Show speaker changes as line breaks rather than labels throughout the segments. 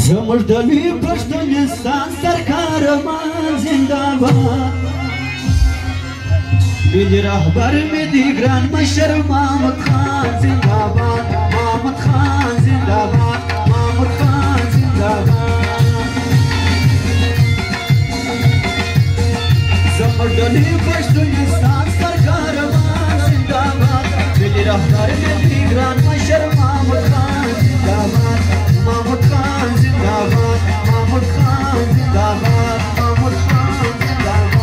زموږ د لوی پښتونستان سرکار مان زنده‌باد ملي رهبر مې دی ګران مشر محمد خان زنده‌باد محمد خان زنده‌باد محمد خان زنده‌باد زموږ د لوی پښتونستان سرکار مان زنده‌باد ملي رهبر مې دی ګران مشر محمد خان زنده‌باد محمد خان زنده‌باد محمد خان زنده‌باد محمد خان زنده‌باد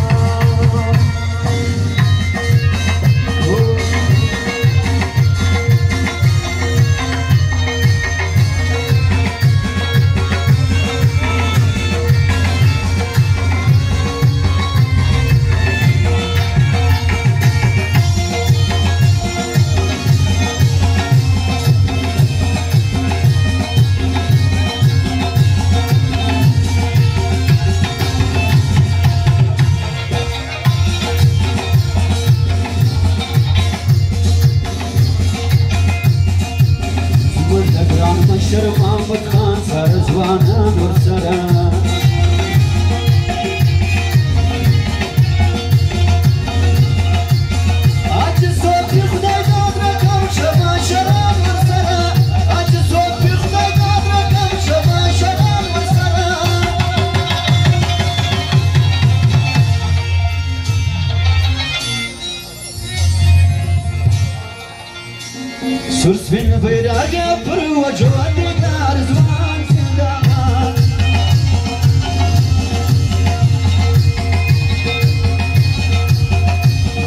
مشر محمد خان سر ځوانان ورسره اج څوک خدای داد راکړ شمع شراب ورسره اج څوک خدای داد راکړ شمع شراب ورسره سور سپین بیرغ پر وجود دار ځوان زنده‌باد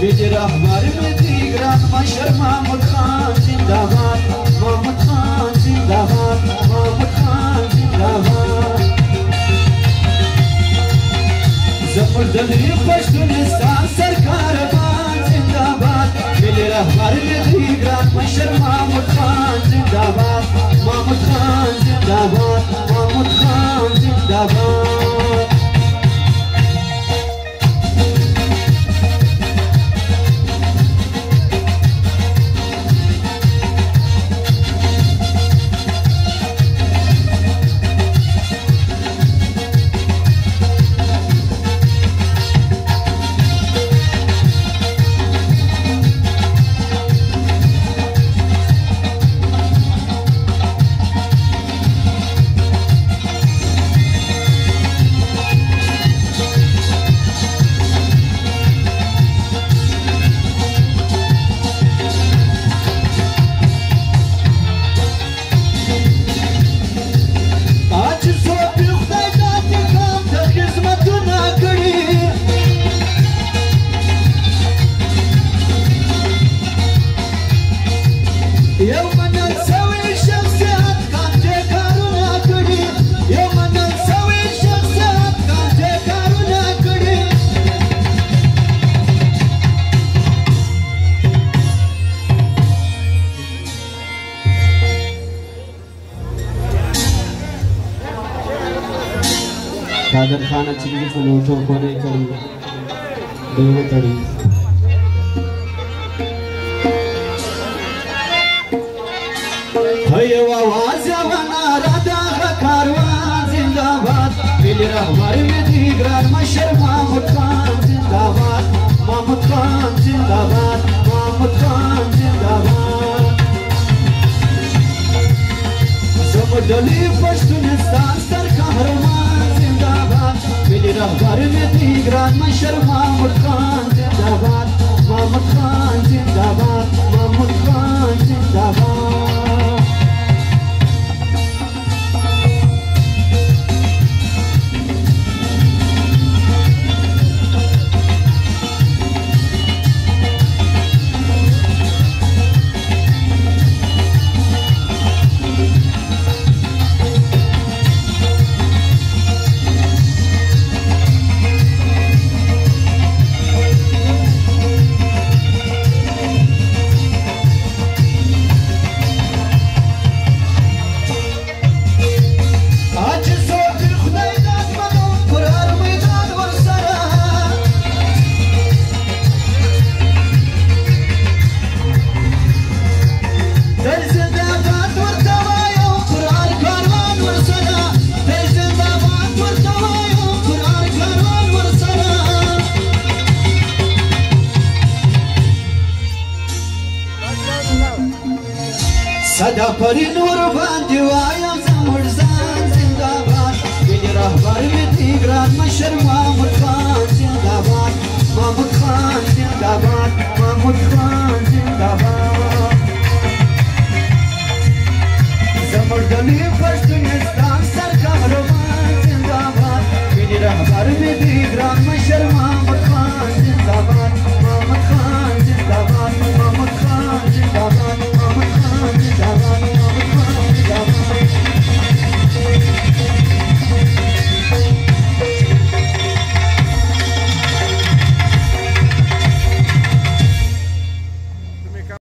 ملي رهبر مې دی ګران مشر محمد خان زنده‌باد محمد خان زنده‌باد محمد خان زنده‌باد زموږ د لوی پښتونستان سرکار مان زنده‌باد ملي رهبر مې دی ګران مشر محمد خان زنده‌باد محمد خان زنده‌باد محمد خان زنده‌باد قادر خانه چنگی فلوٹو کونے کری دیو تڑی ہے آواز ونارا داغ کاروان زندہ‌باد ملي رهبر مې دی ګران مشر محمد خان زنده‌باد محمد خان زنده‌باد محمد خان زنده‌باد زموږ د لوی پښتونستان سرکار ملي رهبر مې دی ګران مشر محمد خان زنده‌باد محمد خان زنده‌باد محمد خان زنده‌باد صدا پری نور باندې وایم زموږ ځان زنده باد ملي رهبر مې دی ګران مشر محمود خان زنده باد محمود خان زنده باد محمود خان زنده باد